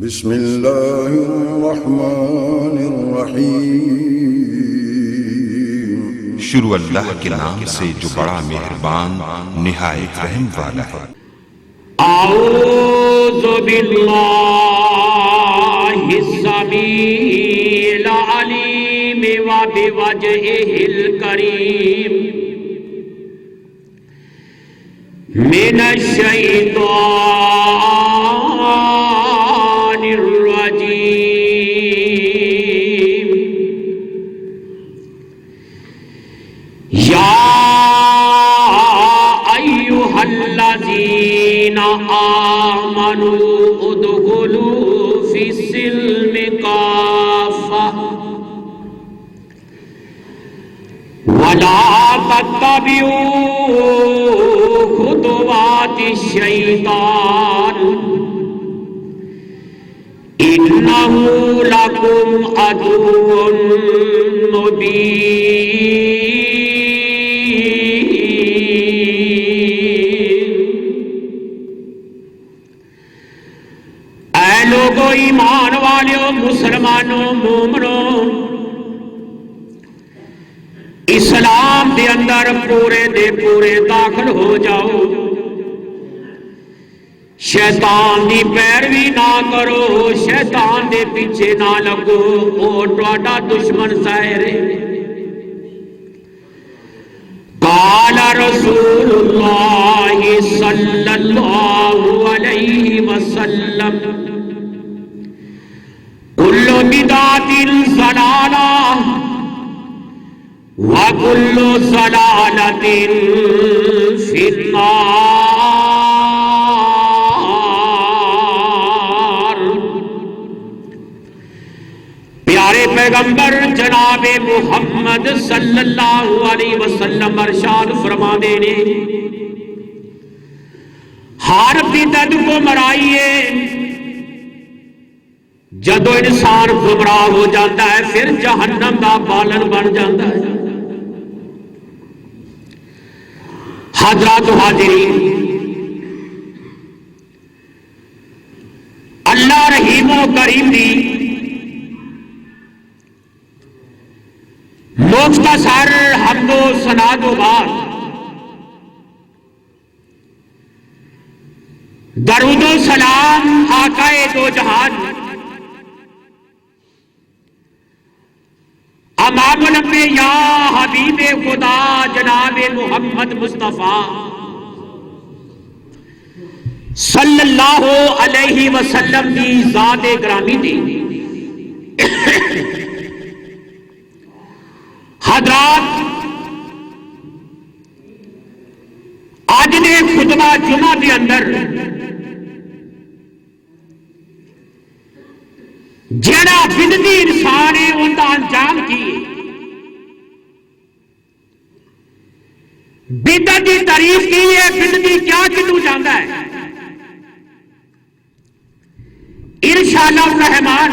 بسم اللہ الرحمن الرحیم۔ شروع اللہ کے نام سے جو بڑا مہربان نہایت رحم والا ہے۔ اعوذ باللہ السمیع العلیم وبوجہہ الکریم من الشیطان الرجیم۔ یا ایھا الذین آمنوا ادخلوا فی السلم کافۃ ولا تتبعوا خطوات الشیطان انہ لکم عدو مبین۔ اے لوگو ایمان والیو، مسلمانوں، مومنوں، اسلام دے اندر پورے دے پورے داخل ہو جاؤ۔ شیطان دی پیروی نہ کرو، شیطان دے پیچھے نہ لگو، او تہاڈا دشمن ظاہر ہے۔ قال رسول اللہ صلی اللہ علیہ وسلم کل بدعۃ ضلالہ وَكُلُّ ضَلَالَةٍ فِي النَّارِ۔ پیارے پیغمبر جناب محمد صلی اللہ علیہ وسلم ارشاد فرما دینے، ہر بدعت گمراہی ہے۔ جدو انسان گمراہ ہو جاتا ہے پھر جہنم دا بالن بن جاتا ہے۔ حضرات حاضرین، اللہ رحیم و کریم دی مختصر حمد و ثنا تو بعد درود و سلام آقا دو جہان امام الانبیاء حبیب خدا جناب محمد مصطفیٰ صلی اللہ علیہ وسلم دی ذات گرامی دی۔ حضرات، آج دے خطبہ جمعہ دے اندر جڑا بدعتی انسان ہے ان کا انجام کی بدعت کی تعریف کی ہے۔ بدعتی کیا کنو جانا ہے؟ انشاءاللہ الرحمن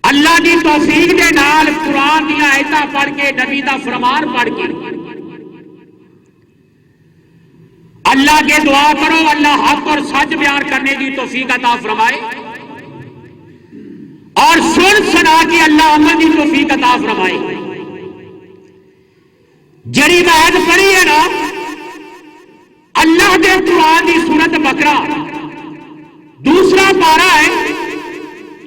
اللہ کی توفیق دے نال قرآن دی آیتاں پڑھ کے، نبی دا فرمان پڑھ کے اللہ کے دعا کرو اللہ حق اور سچ بیان کرنے کی توفیق عطا فرمائے، اور سن سنا کے اللہ عمل کی توفیق عطا فرمائے۔ جڑی آیت پڑھی ہے نا اللہ کے قرآن کی سورت بقرہ دوسرا پارہ ہے،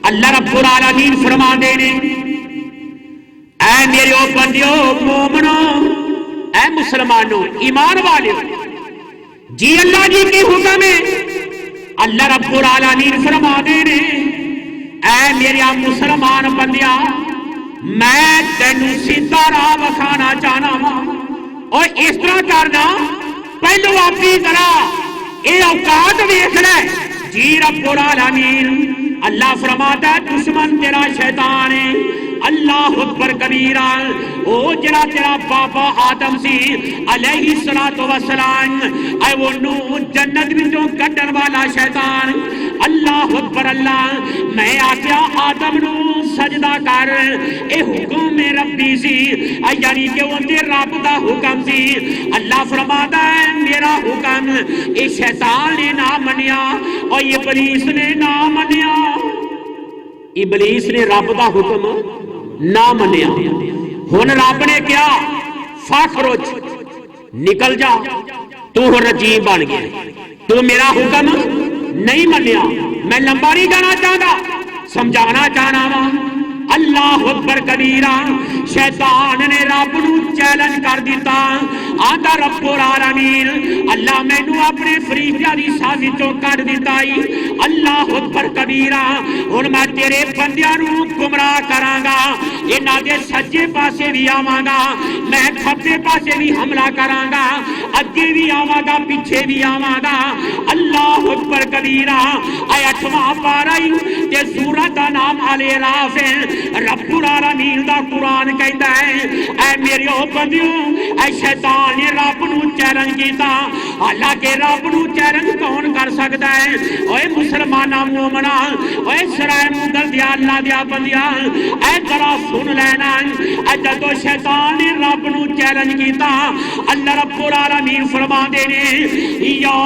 اللہ رب العالمین فرما دے نے، اے میرے او بندیو، مومنوں، اے مسلمانوں، ایمان والوں، جی اللہ جی کی حکم ہے۔ اللہ رب العالمین فرما دے نے، اے میرے مسلمان بندیا، میں تینوں سیدھا راہ وکھانا چاہنا ہوں، اور اس طرح کرنا پہلو اپنی طرح یہ اوقات ویکھنا ہے۔ جی رب العالمین اللہ فرماتا ہے دشمن تیرا شیطان ہے۔ اللہ اکبر کبیرہ، او جڑا تیرا بابا آدم سی علیہ السلام، اے وہ نو جنت وچوں کڈن والا شیطان، اللہ اکبر اللہ میں آخیا آدم نو سجدہ کر اے حکم ربی سی یعنی کہ وہ رب دا حکم سی اللہ فرماتا ہے میرا حکم اے شیطان نے نہ منیا اور ابلیس نے نہ منیا ابلیس نے رب دا حکم نہ منیا ہن رب نے کیا فخرج نکل جا تو رجیم بن گیا تو میرا حکم نہیں منیا میں لمبا نہیں جانا چاہتا سمجھانا چاہنا وا اللہ اکبر کبیرہ شیطان نے رب نو چیلنج کر دیتا آندا رب العالمین اللہ مینوں اپنے فرشتیاں دی سازش چوں کڈ دیتا ہی اللہ اکبر کبیرہ ہن میں تیرے بندیاں نو گمراہ کراں گا انہاں دے سجے پاسے بھی آواں گا میں کھبے پاسے بھی حملہ کراں گا اگے بھی آواں گا پیچھے بھی آواں گا اللہ اکبر کبیرہ اے 8واں پارہ تے سورۃ دا نام الاعراف ہے رب العالمین دا قرآن کہتا ہے اے میرے بندیو اے شیطان نے رب نو چیلنج کیتا حالانکہ رب نو چیلنج کون کر سکتا ہے اوے مسلماناں مومناں اوے سرائے مندر دیا اللہ دیا بندیاں اے ذرا سن لینا اے جدو شیطان نے رب نو چیلنج کیتا اللہ رب العالمین فرماندے نے یا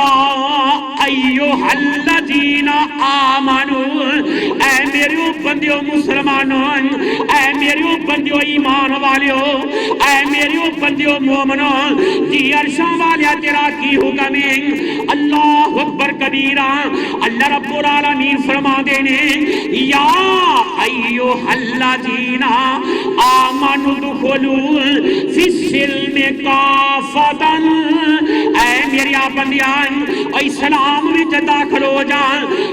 ایھا الذین آمنو اے میرے بندیو مسلمانوں اے میرے بندیو ایمان والیو اے میرے بندیو مومنو جی عرشاں والیا تیرا کی حکم ہے اللہ اکبر کبیرہ اللہ رب العالمین فرما دینے یا ایوہ الذین آمنوا ادخلوا فی السلم کافۃ اے میری بندیان اسلام وچ داخل ہو جا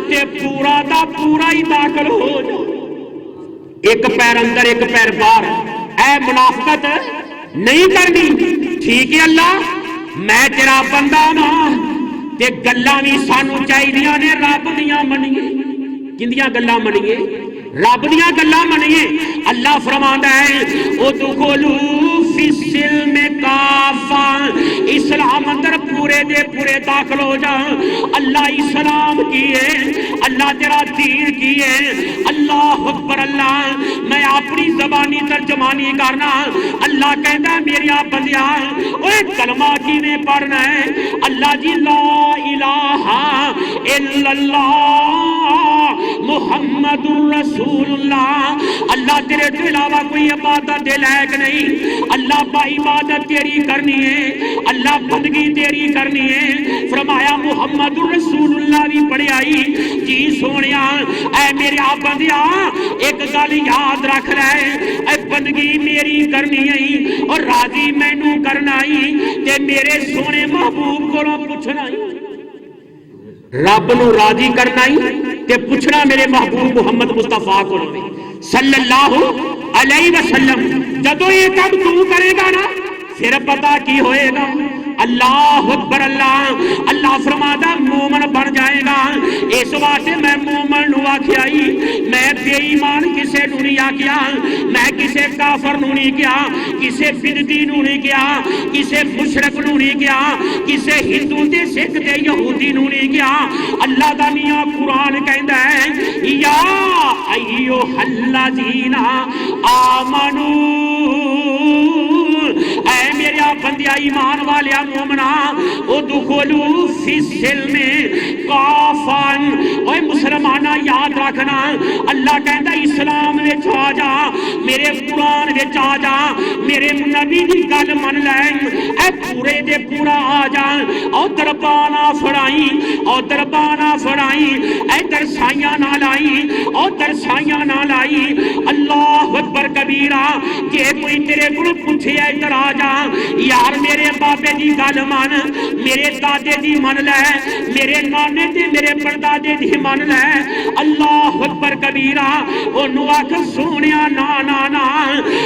تے پورا دا پورا ہی داخل ہو جا ایک پیر اندر ایک پیر باہر اے منافقت نہیں کرنی ٹھیک ہے اللہ میں تیرا بندہ نا تے گلاں بھی سانو چاہیدیاں نے رب دیاں منیے کندیاں گلاں منیے رب دیاں گلاں منیے اللہ فرماندا ہے ادخلوا فی السلم کافۃ اسلام اندر پورے دے پورے داخل ہو جا اللہ اسلام کی ہے اللہ تیرا دین کی ہے اللہ اکبر اللہ میں اپنی زبانی ترجمانی کرنا اللہ کہندا ہے میری بندیا اوے کلمہ کیویں پڑھنا ہے اللہ جی لا الہ الا اللہ محمد رسول اللہ اللہ تیرے تو علاوہ کوئی عبادت دے لائق نہیں اللہ با عبادت تیری کرنی ہے اللہ بندگی تیری کرنی ہے فرمایا محمد رسول اللہ بھی پڑھے آئی جی سونیا اے میرے بندیا ایک گل یاد رکھ لے اے بندگی میری کرنی ہے اور راضی مینوں کرنا ہی تے میرے سونے محبوب کولوں پوچھنا ہی رب نو راضی کرنا ہی تے پوچھنا میرے محبوب محمد مصطفیٰ کو صلی اللہ علیہ وسلم جدو یہ کام تو کرے گا نا پھر پتا کی ہوئے گا اللہ اکبر اللہ اللہ فرماتا مومن بن جائے گا اس واسطے میں مومن نو آکھیا میں بے ایمان کسے نو نہیں آکھیا میں کسے کافر نو نہیں کیا کسے بدعتی نو نہیں کیا کسے مشرک نو نہیں کیا کسے ہندو تے سکھ تے یہودی نو نہیں کیا اللہ دا میاں قرآن کہندا ہے یا ایھا الذین آمنو اے میرے بندیا ایمان والیا مومنا ادخلوا فی السلم کافۃ اوے مسلمانہ یاد رکھنا اللہ کہندا اسلام وچ آ جا میرے قرآن وچ آ جا میرے نبی دی گل من لے اے پورے دے پورا آ جا او دربانا فڑائی او دربانا فڑائی اے درسائیاں نہ لائی او درسائیاں نہ لائی اللہ اکبر کبیرہ کہ کوئی تیرے کو پوچھے ادھر آ جا یار میرے بابے دی گل من میرے دادے دی من لے میرے نانے تے میرے پردادے دی من لے اللہ اکبر کبیرہ اونوں آکھ سونیا نا نا نا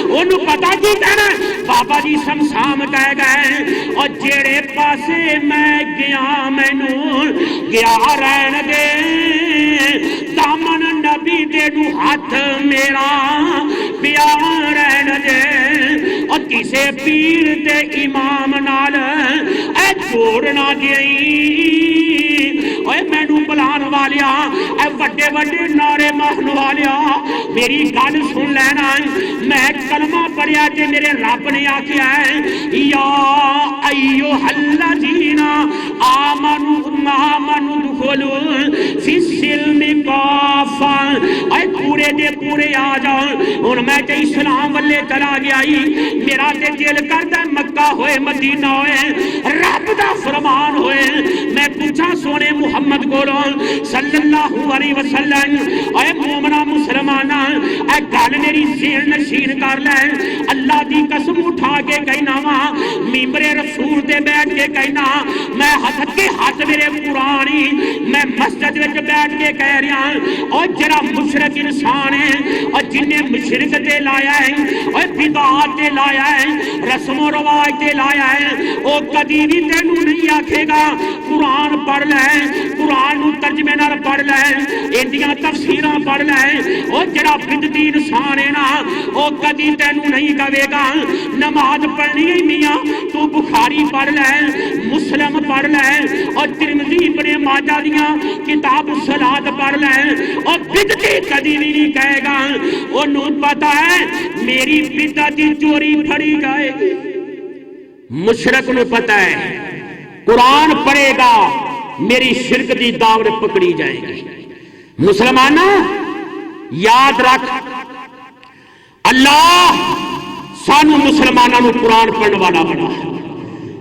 اونوں پتہ کی کہنا بابا جی سمسام کہہ گئے اور جیڑے پاسے میں گیا مینوں گیا رہن دے دامن نبی دے نو ہاتھ میرا پیا رہن دے اور کسے پیر تے امام نال اے جوڑنا گئی اوے مینوں بلان والیا اے وڈے وڈے نعرے مارن والیا میری گل سن لینا میں کلمہ پڑھیا کہ میرے رب نے آکھیا ہے یا ایھا الذین آمنوا دخلوا فی السلم کافہ اے پورے دے پورے آ جاؤ ہن میں تے اسلام والے چلا گیا میرا تے دل کردا مکہ ہوئے مدینہ ہوئے رب دا فرمان ہوئے میں پوچھا سونے محمد کولوں صلی اللہ علیہ وسلم اے مومنا مسلماناں اے گل میری ذہن نشین کر لے اللہ دی قسم اٹھا کے کہنا وا ممبر رسول تے بیٹھ کے کہنا میں ہاتھ کے ہاتھ میرے قرآنی میں مسجد وچ بیٹھ کے کہہ رہا اور جڑا مشرک انسان ہے اور جن نے مشرک تے لایا ہے اور بدعات تے لایا ہے رسم و رواج تے لایا ہے او کدی بھی تینوں نہیں آکھے گا قرآن پڑھ لے قرآن نو ترجمے نال پڑھ لے ایڈیاں تفسیراں پڑھ لے او جڑا بدعتی انسان ہے نا او کدی تینوں نہیں کہے گا نماز پڑھنی ہے میاں تو بخاری پڑھ لے مسلم پڑھ لے اور ترمذی ابن ماجہ دیاں کتاب صلاۃ پڑھ لے اور بدعتی کدی بھی نہیں کہے گا انہوں پتا ہے میری بدعت دی چوری پھڑی جائے گی مشرک نو پتا ہے قرآن پڑھے گا میری شرک دی داوت پکڑی جائے گی مسلمانوں یاد رکھ اللہ سانو مسلمانوں نو قرآن پڑھنے والا بنا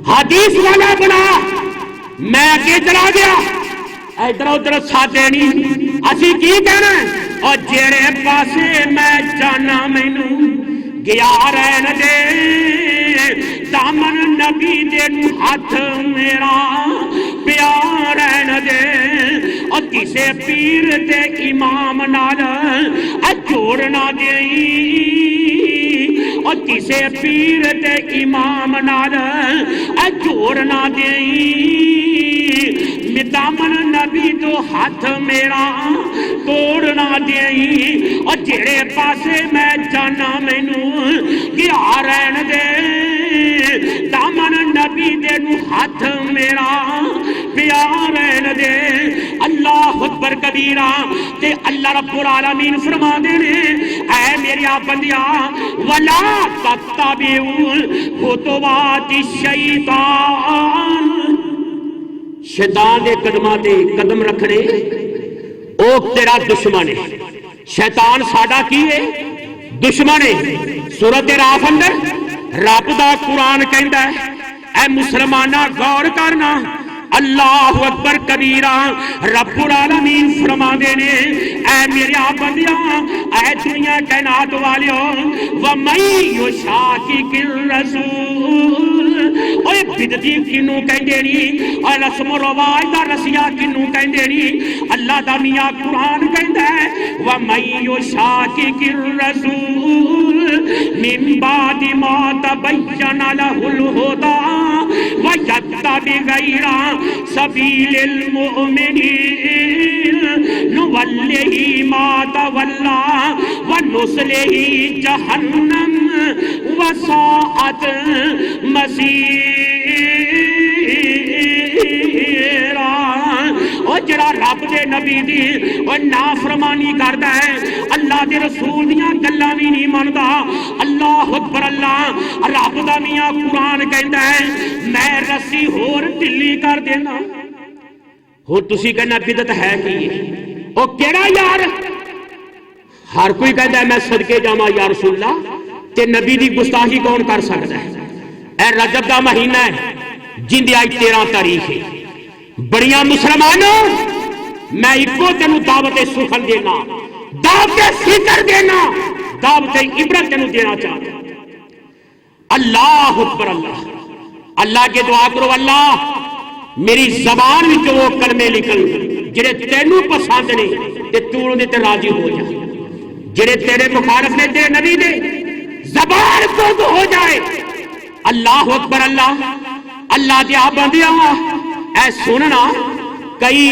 حدیث والا بنا میں اگے چلا گیا ادھر ادھر سادے نہیں اسی کی کہنا اور جیڑے پاسے میں جانا مینوں گیا رہن دے دامن نبی دے ہاتھ میرا پیار رہن دے اور کسے پیر دے امام نال جوڑنا دے اور کسے پیر دے امام نال جوڑنا دے دامن نبی تو ہاتھ میرا توڑنا دے اور جڑے پاسے میں جانا مینوں گیا رہن دے دامن نبی دے نو ہاتھ میرا پیار رہن دے اللہ اکبر کبیرہ تے اللہ رب العالمین فرما دے نے اے میری بندیا ولا تتبعوا خطوات الشیطان شیطان دے قدماں تے قدم رکھنے او تیرا دشمن ہے شیطان ساڈا کی ہے دشمن ہے سورۃ راف اندر رب دا قرآن کہندا ہے اے مسلماناں غور کرنا اللہ اکبر کبیرہ رب العالمین فرما دے نے اے میرے بندیاں اے دنیا کائنات والیو وَمَن يُشَاقِقِ الرَّسُولَ اوے بدعتی کنوں کہندے نی اور رسم و رواج دا رسیا کنوں کہندے نی اللہ دا میاں قرآن کہندا ہے وَمَن يُشَاقِقِ الرَّسُولَ مِن بَعْدِ مَا تَبَيَّنَ لَهُ الْهُدَى وَيَتَّبِعْ غَيْرَ سبیل المؤمنین نولہ ما تولی ونصلہ جہنم وساءت مصیرا اور جڑا رب دے نبی دی اور نافرمانی کردا ہے اللہ دے رسول دیاں گلاں وی نہیں مندا اللہ اکبر اللہ رب دا میاں قرآن کہندا ہے میں رسی ہور ڈلی کر دینا ہو تسی کہنا بدعت ہے کی او کیڑا یار ہر کوئی کہندا ہے میں صدقے جاواں یا رسول اللہ تے نبی دی گستاخی کون کر سکدا ہے اے رجب دا مہینہ ہے جن دی آج 13 تاریخ ہے بڑیاں مسلمانوں میں ایکو تینوں دعوت سخن دینا دعوت فکر دینا دعوت عبرت تینوں دینا چاہتا اللہ اکبر اللہ اللہ کے دعا کرو اللہ میری زبان میں جو وہ کلمے نکل جڑے تینوں پسند نے تے تو انہاں تے راضی ہو جا جڑے تیرے مخالف نے تیرے نبی دے زبان کو تو ہو جائے اللہ اکبر اللہ اللہ دیا بندیاں اے سننا کئی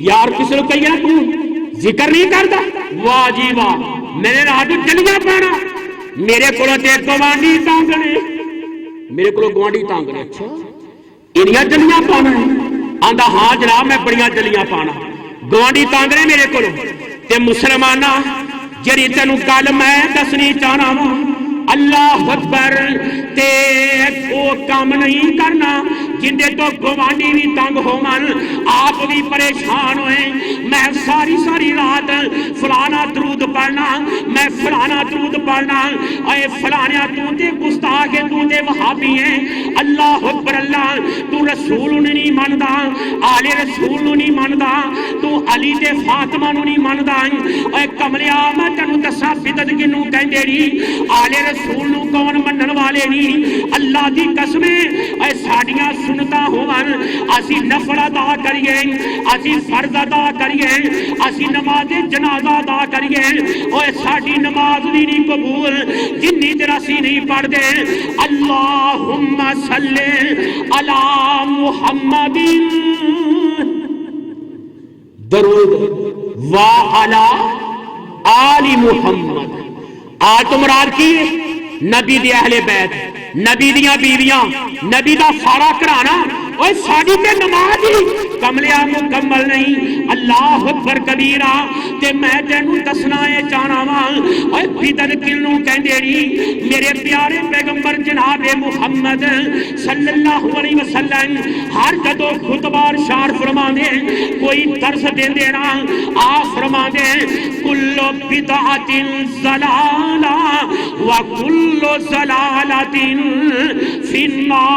یار کسی نے کہی ہے تو ذکر نہیں کرتا واہ جی واہ میرے رات جلیاں پانا میرے کو گوانڈی تانگنے میرے کو گوانڈی تانگنے اچھا انہیاں جلیاں پانا ہے آندہ ہاں جناب میں بڑیاں جلیاں پانا گوانڈی تانگ رہے میرے کو تے مسلمانہ جری تینوں گل میں دسنی چاہنا وا اللہ اکبر تے او کام نہیں کرنا جندے تو گوانڈی بھی تنگ ہو من آپ بھی پریشان ہوئے میں ساری رات فلانا درود پڑھنا میں فلانا درود پڑھنا اے فلانیا تو تے گستاخ تو تے وہابی ہیں اللہ اکبر اللہ تو رسول نہیں مندا آل رسول نہیں مندا تو علی تے فاطمہ نہیں مندا اے کملیا میں تینوں دساں بدعت کینوں کہندے نی آل رسول نو کون منن والے نہیں اللہ دی قسم اے ساڈیاں سنتاں ہون اسی نفل ادا کریے اسی فرض ادا کریے اسی نماز جنازہ ادا کریے اوے ساڈی نماز نہیں قبول جنی دیر اسی نہیں پڑھ دے اللہم صلی علی محمد درود و علی آل محمد آج تو مراد کی نبی دی اہل بیت نبی دیاں بیویاں نبی دا سارا کرانا اوے ساڈی تے نماز ہی کملیا مکمل نہیں اللہ اکبر کبیرہ تے میں تینوں دسنا اے چاہنا وا اوے بدعت کینوں کہندے نی میرے پیارے پیغمبر جناب محمد صلی اللہ علیہ وسلم ہر جدوں خطبہ ارشاد فرماندے کوئی درس دیندے نا آ فرماندے کل بدعت ضلالہ وکل ضلالۃ فی النار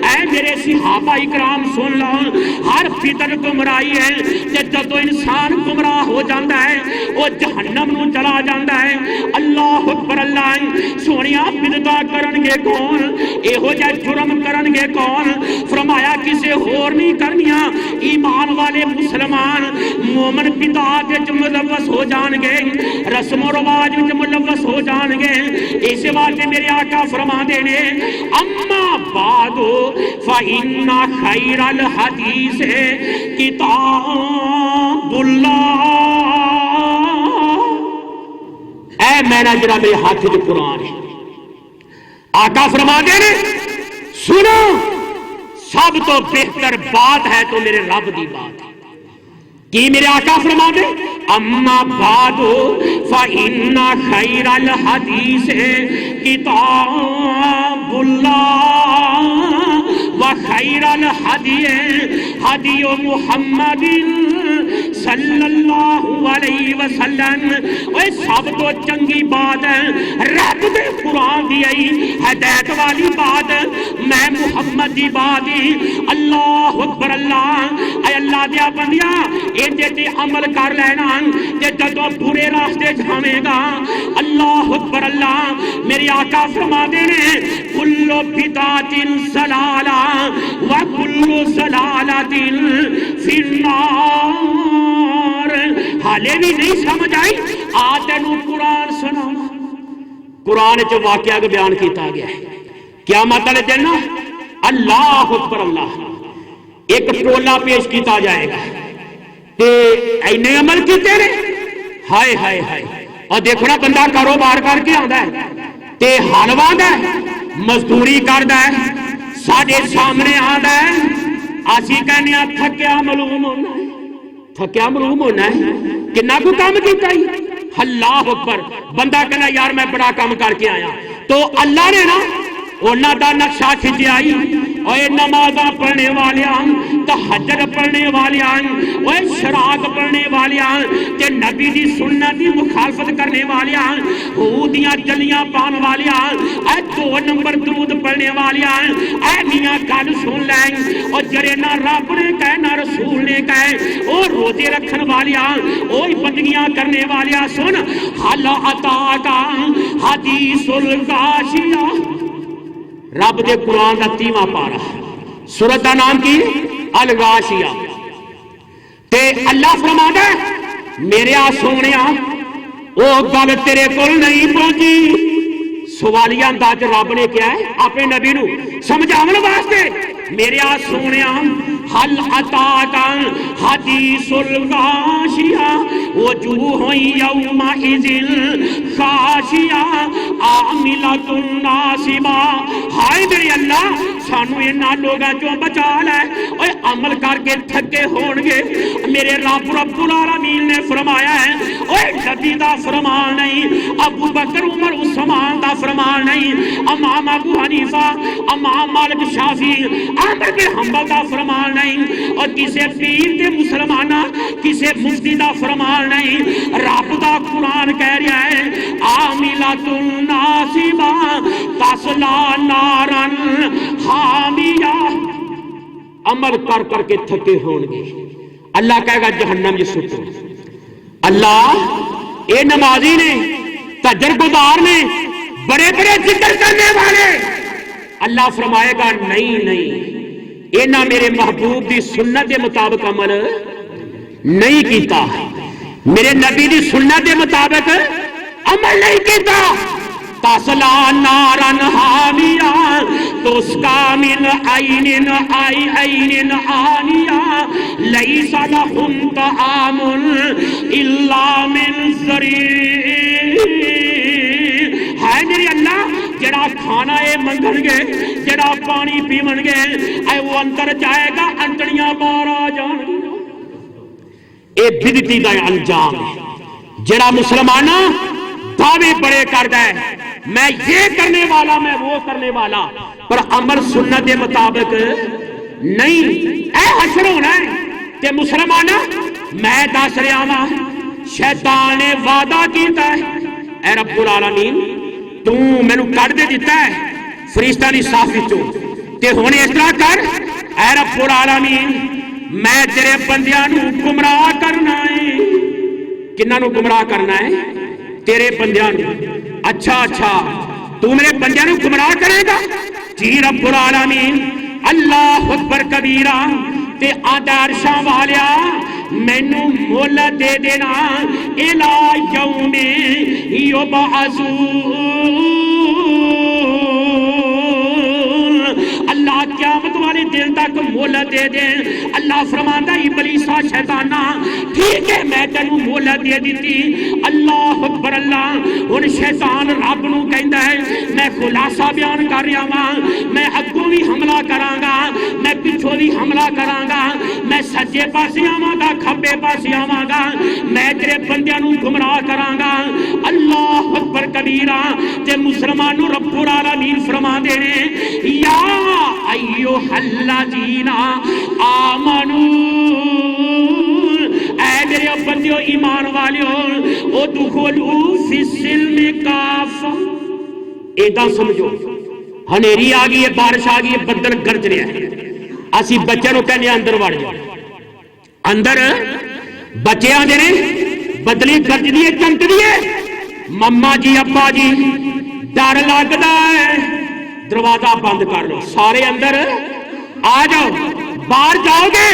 اے میرے صحابہ اکرام سن لو ہر بدعت گمراہی ہے کہ جدو انسان گمراہ ہو جاتا ہے وہ جہنم نو چلا جاتا ہے اللہ اکبر اللہ سونیا بدعتاں کرن گے کون ایہو جے جرم کرن گے کون فرمایا کسے ہور نہیں کرنیاں ایمان والے مسلمان مومن بدعات وچ ملوث ہو جان گے رسم و رواج وچ ملوث ہو جان گے اس واسطے میرے آقا فرماندے نے اما بعد فإن خیر الحدیث کتاب اللہ اے میرا جڑا میرے ہاتھ وچ قرآن ہے آقا فرماندے نے سنو سب تو بہتر بات ہے تو میرے رب دی بات ہے کی میرے آقا فرما دے اما بعد فإن خیر الحدیث کتاب اللہ وخیر الحدی حدی محمد صلی اللہ علیہ وسلم اے سب تو چنگی بات ہے رب دے قرآن دی آئی ہدایت والی بات میں محمد دی بات دی اللہ اکبر اللہ اے اللہ دیا بندیا اندے تے عمل کر لینا تے جدو برے راستے جھامے گا اللہ اکبر اللہ میری آقا فرما دے نے کل بدعت ضلالہ وکل ضلالۃ فی النار حالے بھی نہیں سمجھ آئی آ تینوں قرآن سنا قرآن چ واقعہ کو بیان کیتا گیا ہے قیامت والے دن اللہ اکبر اللہ ایک ٹولا پیش کیتا جائے گا تے اینے عمل کیتے نے ہائے ہائے ہائے اور دیکھو نا بندہ کاروبار کر کے آندا ہے تے حال واندا ہے مزدوری کردا ہے ساڈے سامنے آندا ہے اسی کہنے آ تھکیا معلوم ہونا ہے تھکیا معلوم ہونا ہے کنا کو کام کیتا ہی اللہ اکبر بندہ کہنا یار میں بڑا کام کر کے آیا تو اللہ نے نا انہاں دا نقشہ کھچیا ہی اور نمازاں پڑھنے والیاں تہجد پڑھنے والیاں اور شراط پڑھنے والیاں تے نبی دی سنت دی مخالفت کرنے والیاں ہودیاں جلیاں پان والیاں اے 2 نمبر درود پڑھنے والیاں اے میاں گل سن لیں اور جڑے نہ رب نے کہے نہ رسول نے کہے او روزے رکھن والیاں اوہی بندگیاں کرنے والیاں سن حل عطا کا حدیث الغاشیہ رب دے قرآن دا 30واں پارہ سورت دا نام کی الغاشیہ تے اللہ فرماتا ہے میرے آ سونیا او گل تیرے کول نہیں پہنچی سوالیہ انداز رب نے کیا ہے اپنے نبی نو سمجھاون واسطے میرے آ سونیا حل اتاکا حدیث الغاشیہ وجوہ یومئذ خاشیہ عاملۃ ناصبہ. ہائے میرے اللہ سانو انہاں لوگاں چوں بچا لے. اوے عمل کر کے تھکے ہون گے. میرے رب رب العالمین نے فرمایا ہے اوے نبی دا فرمان نہیں، ابو بکر عمر عثمان دا فرمان نہیں، امام ابو حنیفہ امام مالک شافعی احمد بن حنبل دا فرمان نہیں، اور کسے پیر تے مسلمانہ کسے مفتی دا فرمان نہیں. رب دا قرآن کہہ رہا ہے عاملۃ ناصبہ تصلی نارا حامیہ. عمل کر کر کے تھکے ہون گے. اللہ کہے گا جہنم یہ سٹو. اللہ اے نمازی نے تجر گزار نے بڑے بڑے ذکر کرنے والے. اللہ فرمائے گا نہیں نہیں اینا میرے محبوب دی سنت کے مطابق عمل نہیں کیتا، میرے نبی دی سنت کے مطابق عمل نہیں کیتا. تاسلا نارن حامیہ تسقا من عین عین آنیہ لیس لہم طعام الا من ضریع. ہے میرے اللہ جڑا کھانا اے منگن گے جڑا پانی پیون گے اے وہ اندر جائے گا انٹڑیاں باہر آ جان گی. اے بدتی دا انجام ہے. جڑا مسلمانہ دعوے بڑے کردا ہے میں یہ کرنے والا میں وہ کرنے والا پر عمل سنت کے مطابق نہیں، اے حشر ہونا ہے. تے مسلمانہ میں دس رہا ہاں شیطان نے وعدہ کیتا ہے اے رب العالمین تو مینوں کڈ دے دیتا ہے فرشتہ دی صاف وچوں تے ہن اس طرح کر اے رب العالمین میں تیرے بندیاں نو گمراہ کرنا ہے. کناں نو گمراہ کرنا ہے؟ تیرے بندیاں نو. اچھا اچھا تو میرے بندیاں نو گمراہ کرے گا؟ جی رب العالمین. اللہ اکبر کبیرہ. تے آدارشاں والیا مینوں مہلت دے دینا الی یوم یبعثون. اللہ قیامت والے دن تک مہلت دے دیں. اللہ فرماندا ابلیسا شیطانہ ٹھیک ہے میں تینوں مہلت دے دیتی. اللہ اکبر. اللہ ہن شیطان رب نو کہندا ہے میں خلاصہ بیان کر رہا ہاں میں اگوں بھی حملہ کراں گا میں پچھوں بھی حملہ کراں گا میں سجے پاسے آواں گا کھبے پاسے آواں گا میں تیرے بندیاں نو گمراہ کراں گا. اللہ اکبر کبیرہ. تے مسلمانوں رب العالمین فرماندے نے یا ایھا الذین آمنوا اے میرے بندیو ایمان والیو ادخلوا فی السلم کافہ. ایدہ سمجھو ہنیری آ گئی ہے بارش آ گئی ہے بدل گرج رہا ہے اسی بچے نو کہنے اندر وڑ جاؤ. اندر بچے آندے نے بدلی گرج دی ہے چمک دی ہے مما جی ابا جی ڈر لگدا ہے دروازہ بند کر لو سارے اندر آ جاؤ. باہر جاؤ گے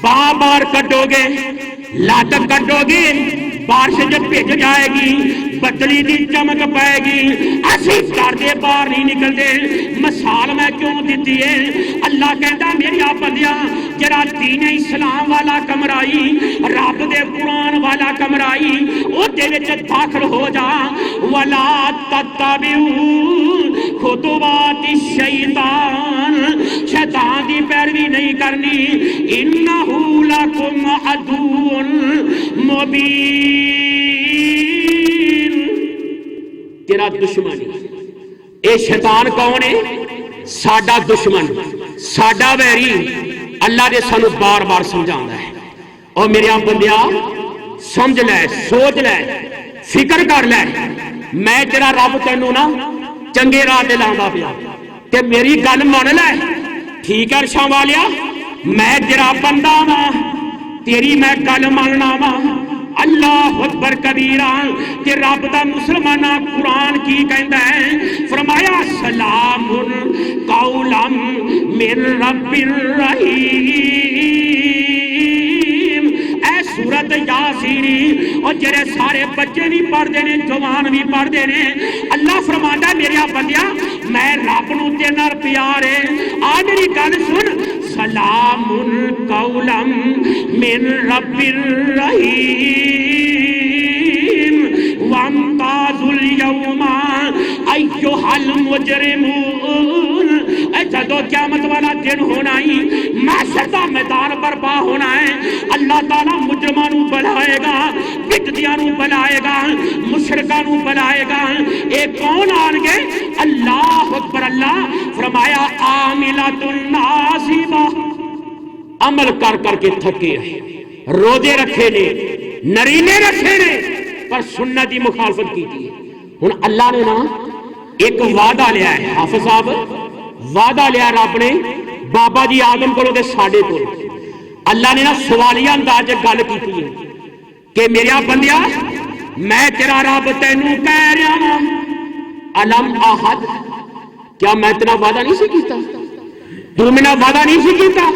باہر باہر کٹو گے لات کٹو گے بارش جب بھیج جائے گی بدلی دی چمک پائے گی اسی گھر دے باہر نہیں نکلتے. مثال میں کیوں دیتی ہے؟ اللہ کہتا میری آپ بندیاں جڑا دین اسلام والا کمرائی رب دے قرآن والا کمرائی او دے وچ داخل ہو جا. ولا تتبعوا خطوات الشیطان شیطان دی پیروی نہیں کرنی. انہ لکم عدو مبین. تیرا دشمن اے شیطان کون ہے؟ ساڈا دشمن ساڈا ویری. اللہ نے سانو بار بار سمجھانا ہے. اور میرے آپ بندیا سمجھ لے سوچ لے فکر کر لے میں تیرا رب تینوں نا چنگے راہ تے لاوندا پیا تے میری گل من لے ٹھیک ہے. ارشاں والیا میں تیرا بندہ وا تیری میں گل مننا وا. اللہ اکبر کبیرہ. کہ رب دا مسلمانہ قرآن کی کہندا ہے فرمایا سلام قولا من رب الرحیم. اے سورت یاسین اور جڑے سارے بچے بھی پڑھ دے نے جوان بھی پڑھ دے نے اللہ فرماندا میرے بندیا میں رب نو تیرے نال پیار ہے. آ میری گل سن. سلام قولا من رب الرحیم وامتازوا اليوم ایھا المجرمون. جدو قیامت والا دن ہونا ہی محشر دا میدان برپا ہونا ہے. اللہ تعالیٰ مجرماں نو بلائے گا, بدعتیاں نو بلائے گا, مشرکاں نو بلائے گا. اے کون آن گے؟ اللہ اکبر. اللہ فرمایا عاملۃ ناصبہ, عمل کر کر کے تھکے ہیں, روزے رکھے نے, نرینے رکھے نے, پر سنت کی مخالفت کی تھی. ہن اللہ نے نا ایک وعدہ لیا ہے. حافظ صاحب وعدہ لیا رب نے بابا جی آدم کو تے ساڈے کو. اللہ نے نا سوالیہ انداز گل کی ہے کہ میرا بندیا میں تیرا رب تینوں کہہ رہا ہوں الم احد, کیا میں تیرا وعدہ نہیں سی کیتا؟ تو میرا وعدہ نہیں سی کیتا؟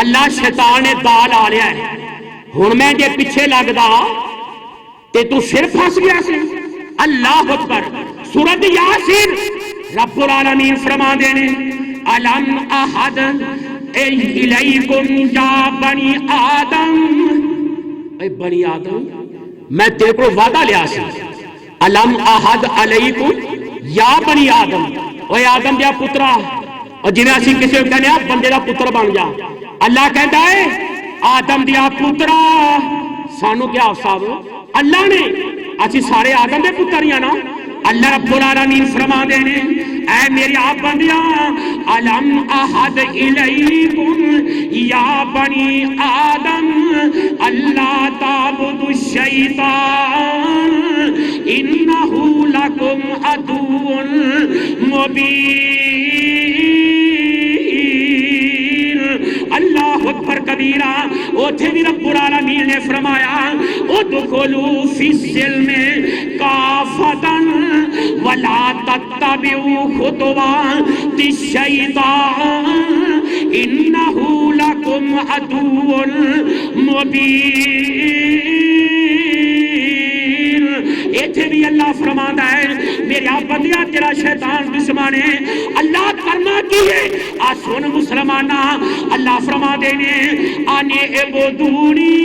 اللہ شیطان نے دال آ لیا ہے. ہن میں جے پیچھے لگدا تے تو پھر پھس گیا سی. اللہ اکبر. سورۃ یاسین رب العالمین فرما دینے الم احد الیکم یا بنی آدم. اے بنی آدم میں تیرے کو وعدہ لیا سی. الم احد علیکم یا بنی آدم, اے آدم دیا پترا. اور جنہیں اسی کسی کو کہنے بندے دا پتر بن جا. اللہ کہتا ہے آدم دیا پترا. سانو کیا صاحب اللہ نے اسی سارے آدم دے پتر ہی نا. اللہ رب العالمین فرما دینے اے میری آپ بندیاں الم احد الیکم یا بنی آدم اللہ تعبدوا الشیطان انہ لکم عدو مبین. اللہ اکبر کبیرہ. اوتھے بھی رب العالمین نے فرمایا ادخلوا فی السلم کافۃ ولا تتبعوا خطوات الشیطان انہ لکم عدو مبین. ایتھے بھی اللہ فرماتا ہے میرا بندیا تیرا شیطان دشمن ہے. اللہ کرنا کی ہے آ سن مسلمانہ. اللہ فرما دینے آنے عبدونی,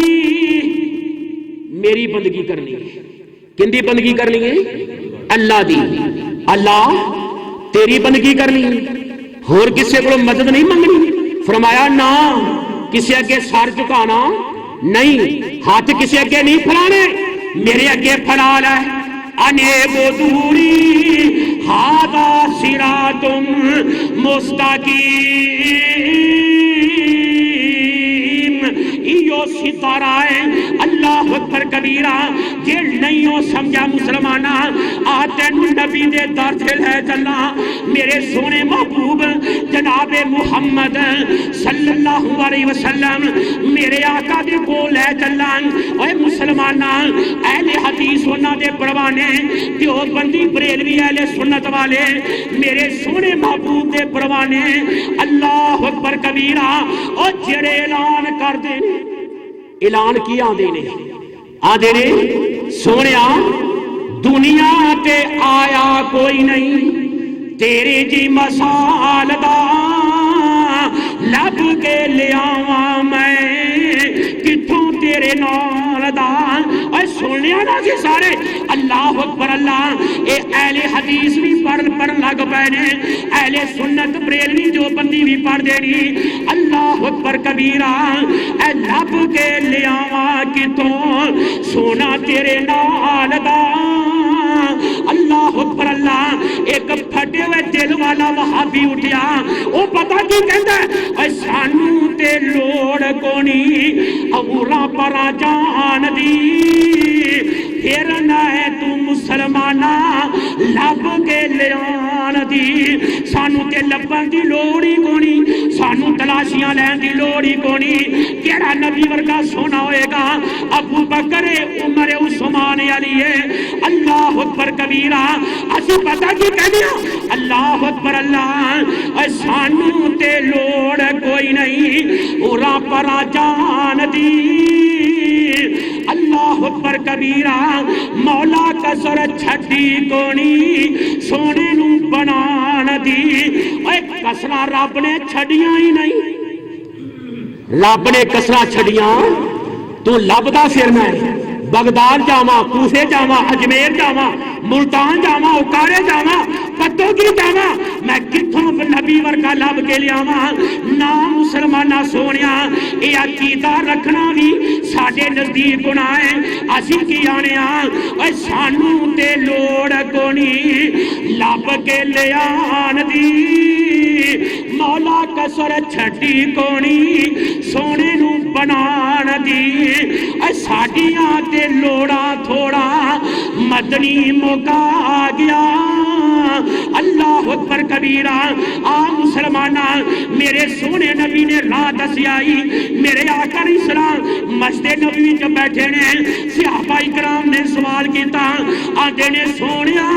میری بندگی کرنی ہے. کن دی بندگی کرنی ہے؟ اللہ دی. اللہ تیری بندگی کرنی ہے, اور کسی کو مدد نہیں منگنی. فرمایا نہ کسی اگے سر جھکانا نہیں, ہاتھ کسی اگے نہیں پھیلانے, میرے اگے پھیلا لے. انعبدونی ھذا صراط مستقیم. ایو ستارہ ہے. اللہ اکبر کبیرہ. جے نہیں ہو سمجھا مسلمانہ آ تینو نبی دے در سے لے چلا. میرے سونے محبوب جناب محمد صلی اللہ علیہ وسلم میرے آقا دے کو لے چلا. اے مسلمانہ اہل حدیث ہونا دے پروانے دیوبندی بریلوی اہل سنت والے میرے سونے محبوب دے پروانے. اللہ اکبر کبیرہ. اور جڑے اعلان کر دے اعلان کی آدھے نے سونیا دنیا تے آیا کوئی نہیں تیری جی مثال دا لب کے لیاواں میں کتھوں تیرے نال دا. اے سنیا نا جی سارے. اللہ اکبر. اللہ اے اہل حدیث بھی پڑھن لگ پے نے, اہل سنت بریلوی جو بندی بھی پڑھ دینی. اللہ اکبر کبیرہ. اے لب کے لیاواں کتوں سونا تیرے نال دا. اللہ اکبر. اللہ ایک پھٹے ہوئے دل والا وہابی اٹھیا. وہ پتہ کی کہندا ہے اے سانو تے لوڑ کونی اوراں پرا جان دی. پھرنا ہے تو مسلمانہ لب کے لیان دی. سانو تے لبن دی لوڑی کونی, سانو تلاشیاں لین دی لوڑی کونی. کیڑا نبی ورگا سونا ہوئے گا؟ ابو بکر عمر عثمان علی. اللہ اکبر کبیرہ. اسی پتہ کی کہنے ہیں اللہ اکبر. اللہ اے سانو تے لوڑ کوئی نہیں اورا پرا جان دی. اللہ اللہ اکبر کبیرہ مولا کسر چھٹی کونی سونے نو بنان دی اے کسرہ رب نے چھڑیاں ہی نہیں رب نے کسرہ چھڑیاں تو لبدا پھرنا ہے بغداد جاواں کوفے جاواں اجمیر جاواں ملتان جاواں اوکارے جاواں پتوں کی جاواں میں کتھوں نبی ورگا لب کے لیاواں نا مسلمانہ سونیا اے عقیدہ رکھنا بھی ساڈے نزدیک گناہ ہے اسی کی آنے اے سانو تے لوڑ کونی لب کے لیان دی مولا کسر چھٹی کونی سونے نو بنان دی اے ساڈیاں تے لوڑا تھوڑا مدنی مکا گیا اللہ اکبر کبیرہ آ مسلمانہ میرے سونے نبی نے راہ دسی آئی میرے آقا علیہ السلام مسجد نبوی جو بیٹھے نے صحابہ اکرام نے سوال کیتا آندے نے سونیا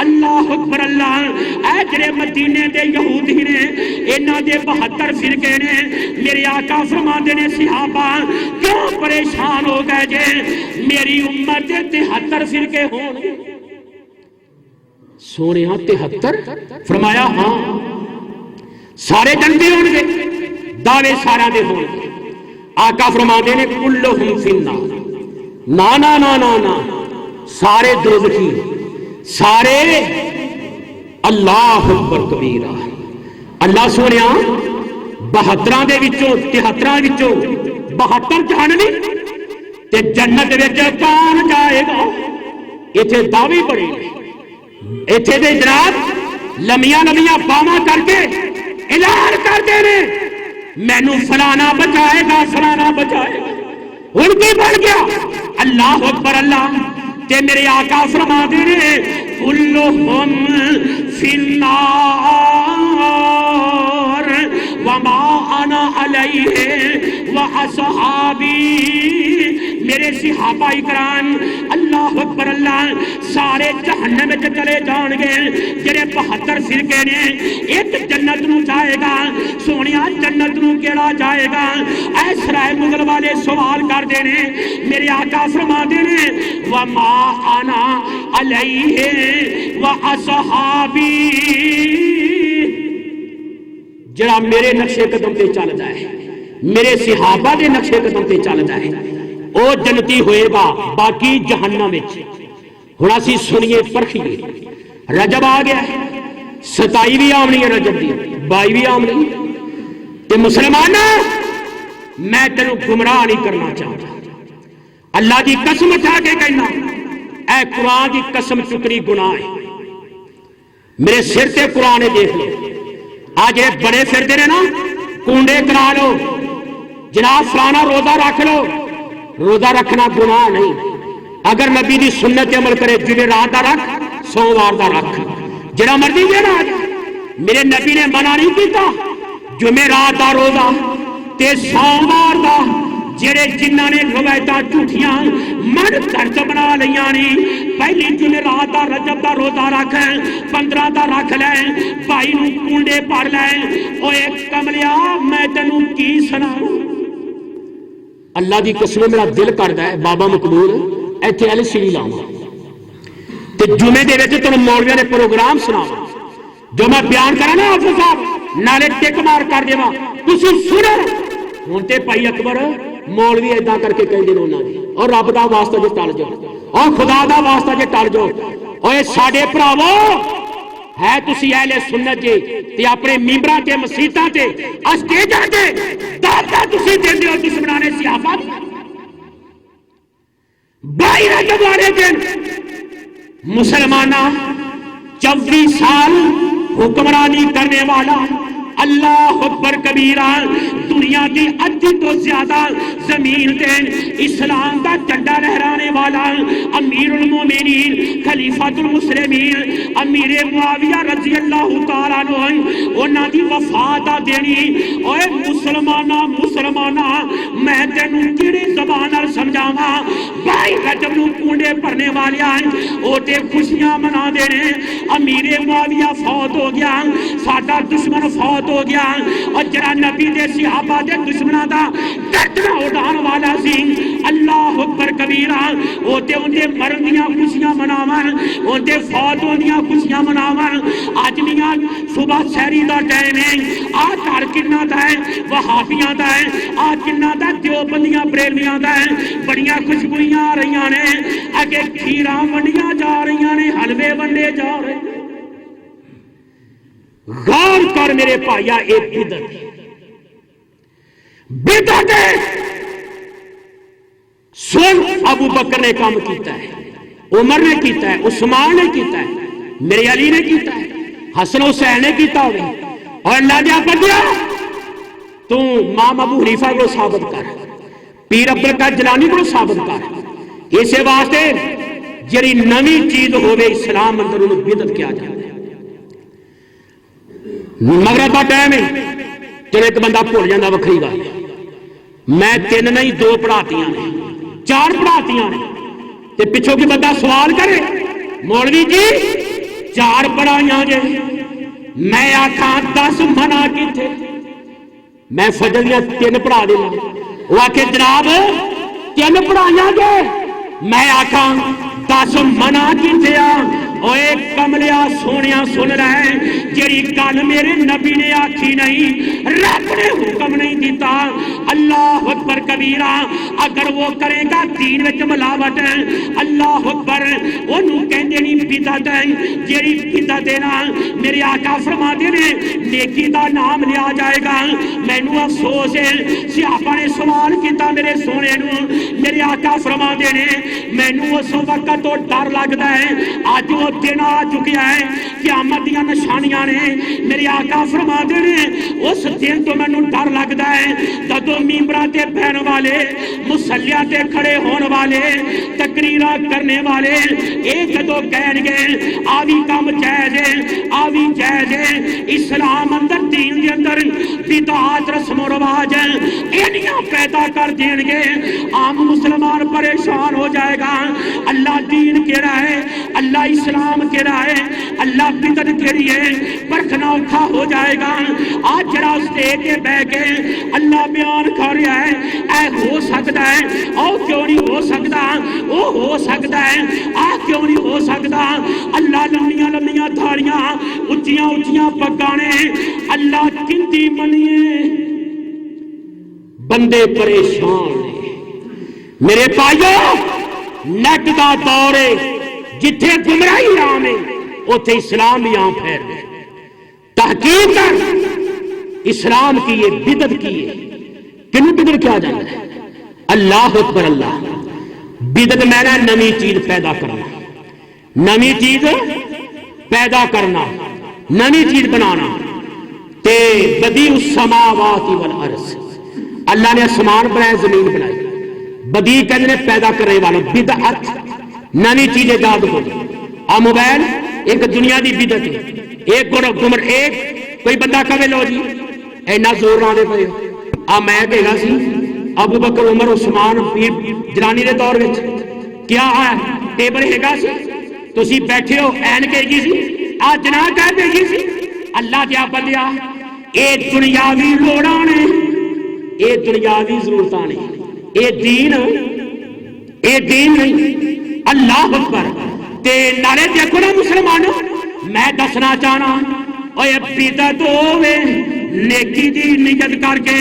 اللہ اکبر اللہ اے جڑے مدینے دے یہودی نے انہاں دے 72 فرقے نے میرے آقا فرماندے نے صحابہ کیوں پریشان ہو گئے جے میری امت دے 73 فرقے ہون گے سونے ہاں 73 فرمایا ہاں سارے جنتے ہون گے دعوے سارا دے ہون گے آقا فرماندے نے کلہم فی النار نا نا نا نا نا سارے دوزخی سارے اللہ اکبر کبیرہ اللہ سونیا 72 دے وچوں 73 وچوں 72 جہنمی تے جنت وچ کون جائے گا ایتھے دعوی بڑی ایتھے دے جناب لمیاں لمیاں باواں کر کے اعلان کر دے نے مینو فلانا بچائے گا فلانا بچائے گا ہن کی بن گیا اللہ اکبر اللہ تے میرے آقا فرما دے نے کلہم فی النار وما انا علیہ واصحابی میرے صحابہ اکرام اللہ اکبر اللہ سارے جہنم میں چلے جان گے جڑے 72 فرقے نے ایک جنت نو جائے گا سونیا جنت نو کیڑا جائے گا اے سرائے مغل والے سوال کر دے نے میرے آقا فرما دے نے وما انا علیہ واصحابی جڑا میرے نقشے قدم تے چلدا ہے میرے صحابہ دے نقشے قدم تے چلدا ہے او جنتی ہوئے گا باقی جہنم وچ ہن اسی سنیے پرکھیے رجب آ گیا ہے 27 آمنی ہے رجب دی 22 آمنی تے مسلماناں میں تینوں گمراہ نہیں کرنا چاہتا اللہ دی قسم اٹھا کے کہنا اے قرآن دی قسم چکنی گناہ ہے میرے سر تے قرآن دیکھ لو آج ایک بڑے پھرتے نے نا کنڈے کرا لو جناب فلانا روزہ رکھ لو روزہ رکھنا گناہ نہیں اگر نبی دی سنت عمل کرے جمعرات دا رکھ سوموار دا رکھ جڑا مرضی دے نا میرے نبی نے منع نہیں کیتا جمعرات دا روزہ تے سوموار دا جڑے جنہاں نے روایتاں جھوٹیاں من درد بنا لیاں نی پہلی جمعرات دا رجب دا روزہ رکھ 15 دا رکھ لے بھائی نو کنڈے پڑھ لے او ایک کملیا میں تینوں کی سناؤں اللہ دی قسم میرا دل کردا ہے بابا مقبول ایتھے ایل سی ڈی لاواں تے جمعے دے وچ تینوں مولویاں نے پروگرام سناواں جو میں بیان کراں نا حافظ صاحب نالے ٹک مار کر دیواں تسی سنو ہن تے بھائی اکبر مولوی ایداں کر کے کہندے نے انہاں دی اور رب دا واسطہ جے ٹل جاؤ اور خدا دا واسطہ جے ٹل جاؤ اوے ساڈے بھراوو ہے تسی اہل سنت جے تے اپنے ممبراں تے مسجداں تے اسٹیجاں تے دعوتاں تسی دیندے ہو دشمناں نے صحابہ 22 رجب والے دن مسلماناں 24 سال حکمرانی کرنے والا اللہ اکبر کبیرہ دنیا کی ادھی تو زیادہ زمین تے اسلام کا جھنڈا لہرانے والا امیر المومنین خلیفۃ المسلمین امیر معاویہ رضی اللہ تعالیٰ عنہ انہاں دی وفات آ دینی اوے مسلمانہ میں تینوں کیڑی زبان نال سمجھاواں 22 رجب نوں کنڈے بھرنے والے او تے خوشیاں منا دے نے امیر معاویہ فوت ہو گیا ساڈا دشمن فوت ہو گیا اور جڑا نبی دے صحابہ دے دشمناں دا گردن اڑان والا سی اللہ اکبر کبیرہ ہوتے اندے مرن دیاں خوشیاں مناون اندے فوت ہوندیاں خوشیاں مناون اج میاں صبح سحری دا ٹائم ہے آ گھر کنہ دا ہے وہابیاں دا ہے آ کنہ دا دیوبندیاں بریلویاں دا ہے بڑیاں خوشبویاں آ رہیاں نے اگے کھیراں ونڈیاں جا رہیاں نے حلوے ونڈے جا رہے ہیں غور کر میرے بھائیا ایک بدعت ہے سن ابو بکر نے کام کیتا ہے عمر نے کیتا ہے عثمان نے کیتا ہے میرے علی نے کیتا ہے حسن حسین نے کیتا ہوگا اور اللہ دیا بندیا تو امام ابو حنیفہ کو ثابت کر پیر عبدالقادر جیلانی کو ثابت کر اسے واسطے جڑی نوی چیز ہوے اسلام اندر انہوں بدعت کیا جاتا ہے مغرب کا ٹائم ہے چلو ایک بندہ بھول جاتا وکری گل میں 3 نہیں 2 پڑھاتیاں نے 4 پڑھاتیاں نے تے پچھوں کی بندہ سوال کرے مولوی جی 4 پڑھائیاں جے میں آکھاں 10 منع کیتے میں فجر دیاں 3 پڑھا دینا وہ آکھے جناب 3 پڑھائیاں جے میں آکھاں 10 منع کیتے اوے کملیا سونیا سن رہے جیڑی گل میرے نبی نے آکھی نہیں رب نے حکم نہیں دیتا اللہ اکبر کبیرہ اگر وہ کرے گا دین وچ ملاوٹ ہے اللہ اکبر اونوں کہندے نہیں بدعت ہے جیڑی بدعت ہے نا میرے آقا فرماتے نے نیکی دا نام لیا جائے گا مینوں افسوس ہے صحابہ نے سوال کیتا میرے سونے نوں میرے آقا فرماتے نے مینوں اس وقت تو ڈر لگدا ہے اج وہ دن آ چکیا ہے قیامت دیاں نشانیاں نے میرے آقا فرماتے نے اس دن تو مینوں ڈر لگدا ہے جدوں ممبراں تے بہن والے مصلیاں تے کھڑے ہون والے تقریراں کرنے والے اے جدوں کہن گے آوی کام جائز ہے آوی جائز ہے اسلام اندر دین دے اندر بدعات رسم و رواج اینیاں پیدا کر دین گے عام مسلمان پریشان ہو جائے گا اللہ دین کیڑا ہے اللہ اسلام کیڑا ہے اللہ بدعت کیڑی ہے پرکھنا اوکھا ہو جائے گا آج جڑا اسٹیج تے بیٹھ کے اللہ بیان کر رہا ہے اے ہو سکتا ہے او کیوں نہیں ہو سکتا او ہو سکتا ہے آ کیوں نہیں ہو سکتا اللہ لمبیاں لمبیاں دھاڑیاں اونچیاں اونچیاں پگانے اللہ کندی منیے بندے پریشان ہیں میرے بھائیو نیٹ دا دور ہے جتھے گمراہی عام ہے اوتھے اسلام بھی عام پھیر ہے تحقیق کر اسلام کی یہ بدعت کی ہے کنوں بدعت کیا جاتا ہے اللہ اکبر اللہ بدعت میں نے نئی چیز پیدا کرنا نئی چیز پیدا کرنا نئی چیز بنانا تے بدیع السماوات والارض اللہ نے آسمان بنائے زمین بنائی بدیع کہنے نے پیدا کرنے والا بدعت نئی چیز ایجاد ہو آ موبائل ایک دنیا دی بدعت ہے ایک گمر ایک کوئی بندہ کہے لو جی اینا زور نہ دے پے آ میں کہا سی ابو بکر عمر عثمان پیر جیلانی دے دور وچ کیا ہے ٹیبل ہےگا سی تسی بیٹھے ہو این کہے گی سی آ جناح کہہ دے گی سی اللہ دیا بندیا اے دنیاوی لوڑاں نے اے دنیاوی ضرورتاں نے اے دین نہیں اللہ اکبر تے نعرے دیکھو نا مسلمانوں میں دسنا چاہنا اوے بدعت ہوے نیکی دی نیت کر کے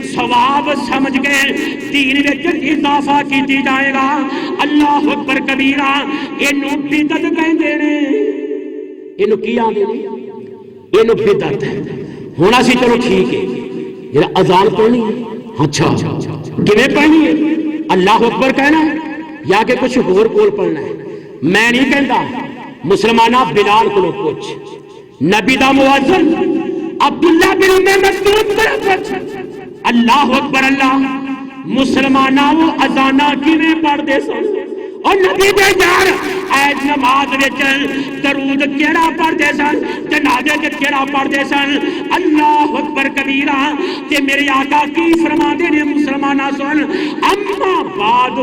ثواب سمجھ کے دین وچ اضافہ کیتی جائے گا اللہ اکبر کبیرہ اینوں بدعت کہندے نے اینوں کی آندے نے اینوں بدعت ہے ہن اسی چلو ٹھیک ہے جڑا اذان پڑھنی ہے اچھا کیویں پڑھنی ہے اللہ اکبر کہنا ہے یا کہ کچھ اور کول پڑھنا ہے میں نہیں کہندا مسلمانہ بلال کو پوچھ نبی دا مؤذن عبداللہ بن مکتوم اللہ اکبر اللہ مسلمانہ وہ اذانہ کیویں پڑھدے سن اور نبی دے یار اے نماز وچ درود کیڑا پڑھدے سن جنازے وچ کیڑا پڑھدے سن اللہ اکبر کبیرہ تے میرے آقا کی فرماندے نے مسلمانہ سن اما بعد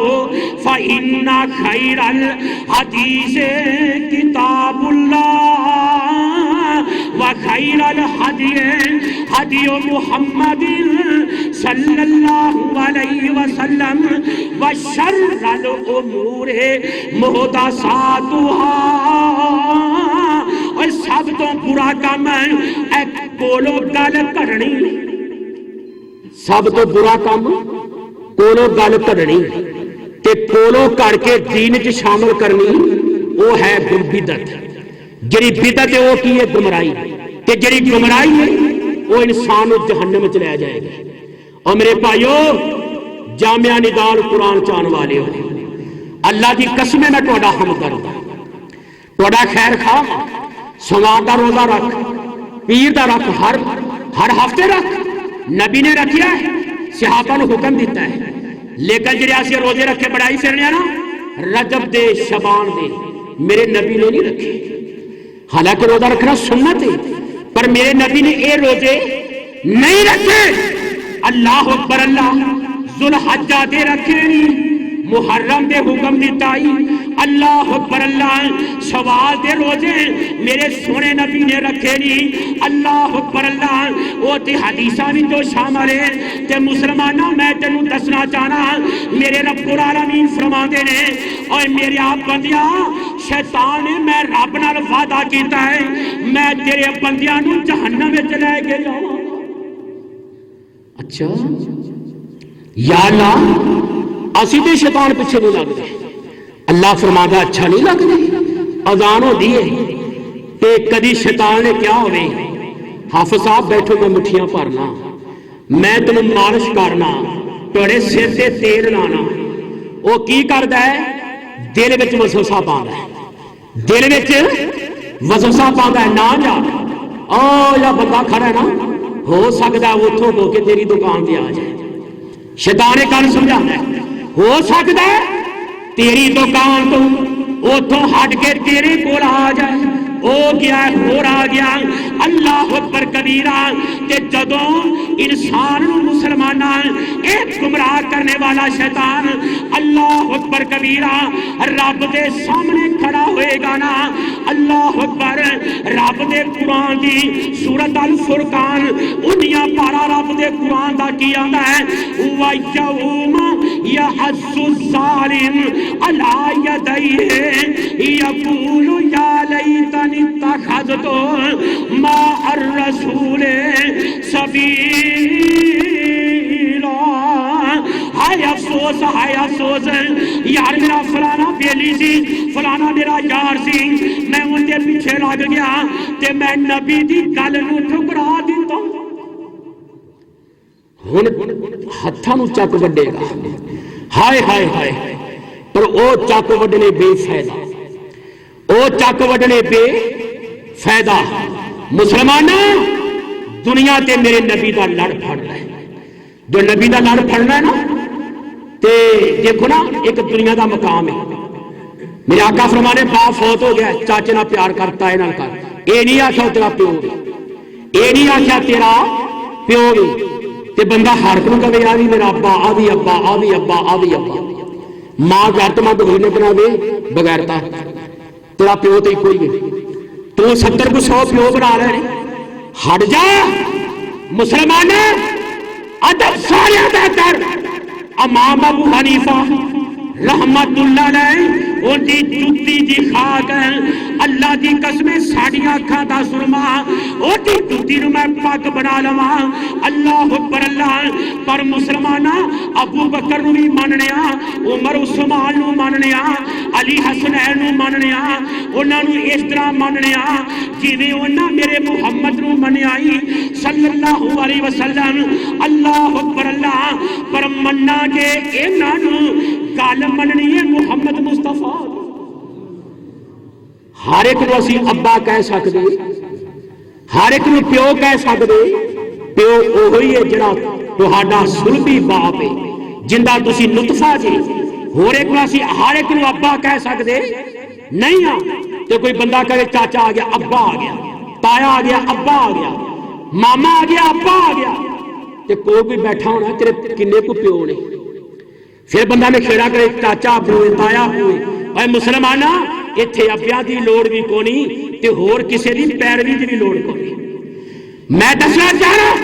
فإن خیر الحدیث کتاب اللہ وخیر الحدی حدی محمد صلی اللہ علیہ وسلم وشر سل امور محدثاتھا، اور سب تو برا کام ہے اے کولو گل کرنی، سب تو برا کام کولو گل کرنی تے کولو کر کے دین چ شامل کرنی، وہ ہے بدعت۔ جڑی بدعت ہے وہ کی ہے؟ گمراہی، تے جڑی گمراہی ہے وہ انسان کو جہنم چ لے جائے گا۔ اور میرے بھائیو جامعہ نگار قرآن چان والے ہو، اللہ کی قسم میں تہاڈا ہمدرد ہاں، تہاڈا خیر خواہ، سواد دا روزہ رکھ، پیر دا رکھ، ہر ہفتے رکھ، نبی نے رکھیا ہے، صحابہ نے حکم دیتا ہے، لیکن جڑے اسی روزے رکھے بڑائی پھرنے نا رجب دے شعبان دے، میرے نبی نے نہیں رکھے۔ حالانکہ روزہ رکھنا سنت ہے، پر میرے نبی نے اے روزے نہیں رکھے۔ اللہ اکبر، اللہ ذوالحجہ دے رکھے نہیں، محرم دے حکم دیتا ہی، اللہ اکبر، اللہ شوال دے روزے میرے سونے نبی نے رکھے نہیں، اللہ اکبر، اللہ وہ تے حدیثاں بھی تو شامل ہے۔ تے مسلمانہ میں تینوں دسنا چاہنا میرے رب العالمین فرماندے نے، اور میرے آپ بندیاں شیطان نے میں رب نال وعدہ کیتا ہے میں تیرے بندیاں نوں جہنم وچ لے کے جاواں۔ اچھا یا اللہ اسی تے شیطان پیچھے نہیں لگتے، اللہ فرماتا اچھا نہیں لگتے؟ اذان ہو دیئے تے کدی شیطان نے کیا ہوئے حافظ صاحب بیٹھو میں مٹھیاں پارنا، میں تمہیں مالش کرنا، توڑے سر سے تیل لانا، وہ کی کردا ہے؟ دل وچ وسوسہ پاندا ہے، دل وچ وسوسہ پاندا ہے، نہ جا او یا بندہ کھڑا ہے نا ہو سکتا ہے اتھوں ہو کے تیری دکان پہ آ جائے، شیطان نے کل سمجھانا ہے ہو سکتا ہے تیری دکان تو اتھوں ہٹ کے تیرے کول آ جائے، او گیا ہور آ گیا۔ اللہ اکبر کبیرہ، کہ جدوں انسان مسلمانہ ایک گمراہ کرنے والا شیطان اللہ اکبر کبیرہ رب دے سامنے کھڑا ہوئے گا نا، اللہ اکبر رب دے قرآن دی سورۃ الفرقان 19 پارا رب دے قرآن دا کی آندا ہے وَيَوْمَ يَحَسُّ الظَّالِمُ عَلَى يَدَيْهِ يَقُولُ يَا لَيْتَنِي اتَّخَذْتُ مَعَ الرَّسُولِ سَبِيلًا۔ ہائے افسوس، ہائے افسوس، یار میرا فلانا بیلی سی، فلانا میرا یار سی، میں ان کے پیچھے لگ گیا تے میں نبی دی گل نو ٹھکرا دیتا۔ ہن ہتھاں نو چک وڈے گا، ہائے ہائے ہائے، پر او چک وڈنے بے فائدہ، او چک وڈنے بے فائدہ۔ مسلمانوں دنیا تے میرے نبی دا لڑ پھڑ رہا ہے، جو نبی دا لڑ پھڑنا ہے نا تے دیکھو نا ایک دنیا دا مقام ہے۔ میرے آقا فرمانے باپ فوت ہو گیا چاچے نہ پیار کرتا ہے نہ کر، اے نہیں آکھیا تیرا پیو بھی، اے نہیں آکھیا تیرا پیو بھی، تے بندہ ہر کو کہے آ بھی میرا ابا، آ بھی ابا، آ بھی ابا، آ بھی ابا۔ ماں غیرت مند ہوئی نے بنا دے بغیرتا، تیرا پیو تو کوئی نہیں، تو 70 کو 100 پیو بنا رہے ہیں، ہٹ جا مسلمان۔ ادب سارے ادا کر۔ امام ابو حنیفہ رحمت اللہ علیہ وہ دی جتی جی خاک ہے، اللہ دی قسم ساڑی آنکھاں دا سرما وہ دی جتی نو میں پاک بنا لواں، اللہ اکبر اللہ۔ پر مسلمانہ ابو بکر نو بھی ماننیا، عمر عثمان نو ماننیا، علی حسنین نو ماننیا، انہاں نو اس طرح ماننیا جویں انہاں میرے محمد نو منیائی صلی اللہ علیہ وسلم، اللہ اکبر اللہ۔ پر مننا جے انہاں نو گل مننی ہے محمد مصطفیٰ، ہر ایک نو اسی ابا کہہ سکتے، ہر ایک نو پیو کہہ سکتے، پیو اوہی ہے جڑا تہاڈا سلبی باپ ہے جندا تسی نطفہ جی، ہور ایک نو اسی ہر ایک نو ابا کہہ سکتے نہیں ہاں۔ تو کوئی بندہ کہے چاچا آ گیا ابا آ گیا، تایا آ گیا ابا آ گیا، ماما آ گیا ابا آ گیا، تے کوئی بھی بیٹھا ہونا تیرے کنے کو پیو نے، پھر بندہ نے کھیڑا کرے چاچا ہوئے تایا ہوئے۔ اے مسلمانہ اتھے ابیا دی لوڑ بھی کونی تے ہور کسے دی پیروی دی بھی لوڑ کونی۔ میں دسنا چاہ رہا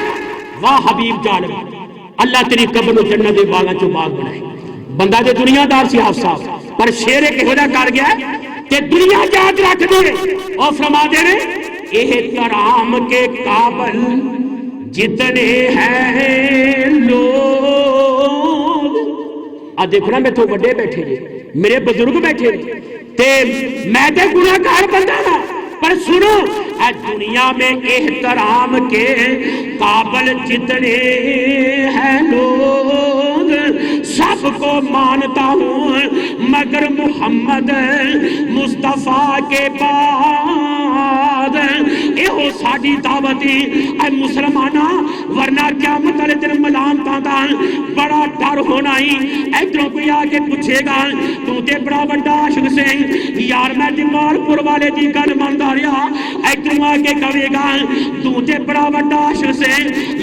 واہ حبیب جانب اللہ تیری قبر و جنت دے باغاں چوں باغ بنائے، بندہ جو دنیا دار سی صاحب پر شیر ایک ہو جا کر گیا کہ دنیا یاد رکھ دے اور فرما دے رہے احترام کے قابل جتنے ہیں لوگ. آج دیکھو نا میں تو بڑے بیٹھے جی میرے بزرگ بیٹھے تے میں تے گناہگار بندہ ہوں پر سنو اے دنیا میں احترام کے قابل جتنے ہیں لوگ سب کو مانتا ہوں مگر محمد مصطفیٰ کے بعد. اے ہو ساڈی دعوتی اے مسلمانہ ورنہ قیامت والے دن ملامتاں دا بڑا ڈر ہونا ہی. ادھروں کوئی آ کے پوچھے گا تو تے بڑا بڑا عاشق سے یار میں جمال پور والے دی گل مندا رہیا. ادھروں آ کے کہے گا تو تے بڑا بڑا عاشق سے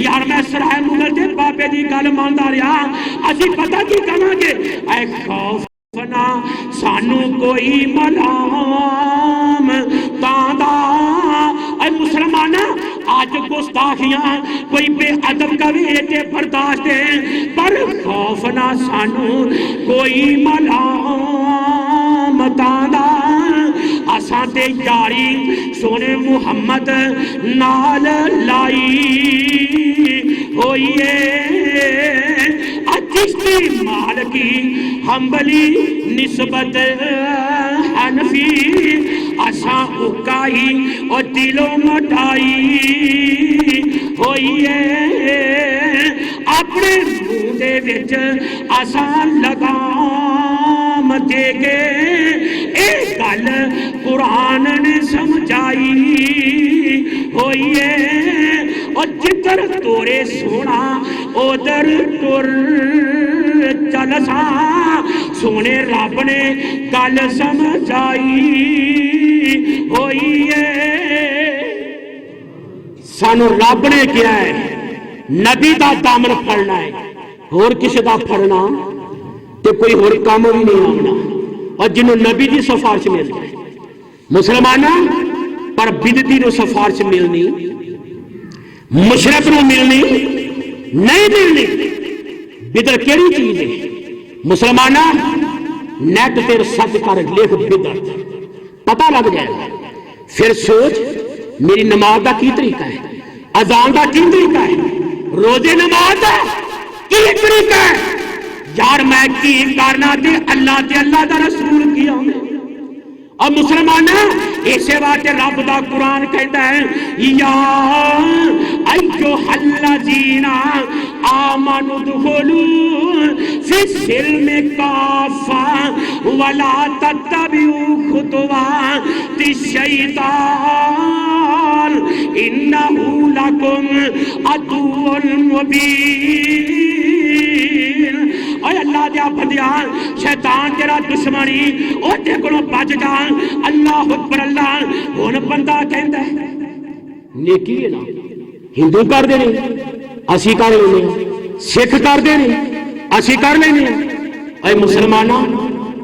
یار میں سرائے مغل دے بابے دی گل مندا رہیا. اسی پتہ کی کہاں گے اے خوف فنا سانو کوئی ملام تاندا. اے مسلمانہ آج گستاخیاں کوئی بے ادب کبھی تے برداشت ہے پر خوف نہ سانو کوئی ملام تاندا. اساں تے یاری سونے محمد نال لائی ہوئی ہے. چشتی مالکی حنبلی نسبت حنفی اساں اکائی اور دلوں مٹائی ہوئی ہے. اپنے منہ دے وچ اساں لگام دے گے اے گل قرآن نے سمجھائی ہوئی ہے. اور جدھر تورے سونا ادھر ٹر چلسا سونے رب نے گل سمجھائی ہوئی ہے. سانو رب نے کیا ہے نبی دا دامن پھڑنا ہے اور کسی دا پھڑنا تو کوئی اور کام بھی نہیں آنا. اور جنہوں نبی دی سفارش مل جائے مسلمانہ پر بدعتی نو سفارش ملنی مشرک نو ملنی نہیں ملنی. بدعت کیڑی چیز ہے مسلمانہ نیٹ تے سرچ کر لکھ بدعت پتہ لگ جائے گا. پھر سوچ میری نماز دا کی طریقہ ہے اذان دا کی طریقہ ہے روزے نماز دا کی طریقہ ہے یار میں کی کرنا تے اللہ دا رسول کی ہمیں. اور مسلمانہ اسے واسطے رب دا قرآن کہتا ہے یا ایھا الذین آمنوا ادخلوا فی السلم کافۃ ولا تتبعوا خطوات الشیطان انہ لکم عدو مبین. اے اللہ دیا بندیا شیطان تیرا دشمنی او تے کولوں بچ جا. اللہ اکبر. اللہ ہن بندہ کہندا ہے نیکی ہے نا ہندو کر دے نہیں اسی کر لینے سکھ کر دے نہیں اسی کر لینے. اے مسلمانہ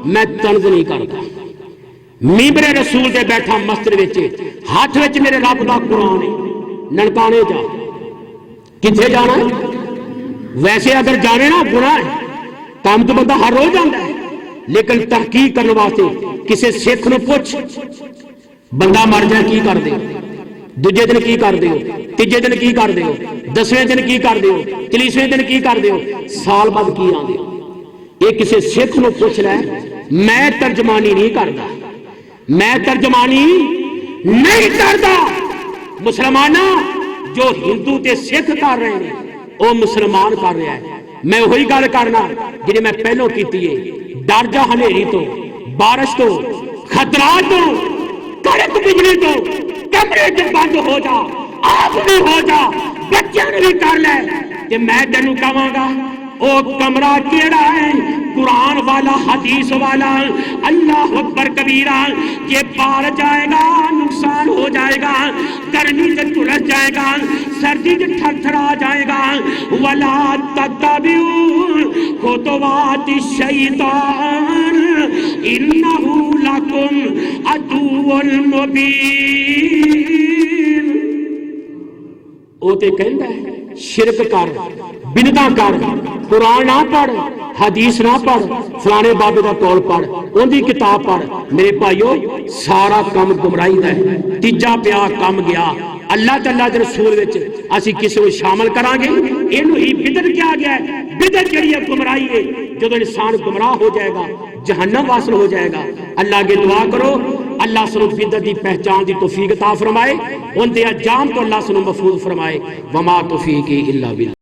میں طنز نہیں کرتا ممبر رسول دے بیٹھا مسجد وچ ہاتھ وچ میرے رب دا قرآن ہے ننکانے جا کتھے جانا ہے. ویسے اگر جانے نا گناہ ہے کام تو بندہ ہر روز جانا ہے لیکن تحقیق کرنے واسطے کسی سکھ نو پوچھ بندہ مر جائے کی کر دے دوجے دن کی کر دیو تیجے دن کی کر دیو 10ویں دن کی کر دیو 40ویں دن کی کر دیو سال بعد کی آ دیو. یہ کسی سکھ نو پوچھ لے میں ترجمانی نہیں کرتا میں ترجمانی نہیں کرتا. مسلمانہ جو ہندو تے سکھ کر رہے ہیں وہ مسلمان کر رہا ہے. میں وہی گل کرنا جنہیں میں پہلو کیتی ہے ڈر جا ہنیری تو بارش تو خطرات تو کڑک بجلی تو کمرے سے بند ہو جا آپ بھی ہو جا بچوں نے بھی کر لے کہ میں تینوں کہاں گا او کمرہ کیڑا ہے قرآن والا حدیث والا اللہ اکبر کبیرہ یہ بار جائے گا نقصان ہو جائے گا گرمی سے جھلس جائے گا سردی سے تھر تھرا جائے گا ولا تتبعوا خطوات الشیطان انہ لکم عدو مبین. وہ تے کہندا ہے شرک کر بنتا کر، قرآن نہ پڑھ، حدیث نہ پڑھ، فلانے بابے دا قول پڑھ، ان دی کتاب پڑھ، میرے بھائیو سارا کم گمراہی دا ہے۔ تیجا پیا کم گیا اللہ تے اللہ دے رسول وچ اسی کسی کو شامل کران گے، اینو ہی بدعت کیا گیا ہے۔ بدعت جڑی ہے گمراہی ہے، جدو انسان گمراہ ہو جائے گا جہنم واصل ہو جائے گا۔ اللہ کے دعا کرو اللہ سنو بدعت دی پہچان دی توفیق عطا فرمائے، ان دے انجام تو اللہ سنو محفوظ فرمائے۔ وما توفیقی الا باللہ۔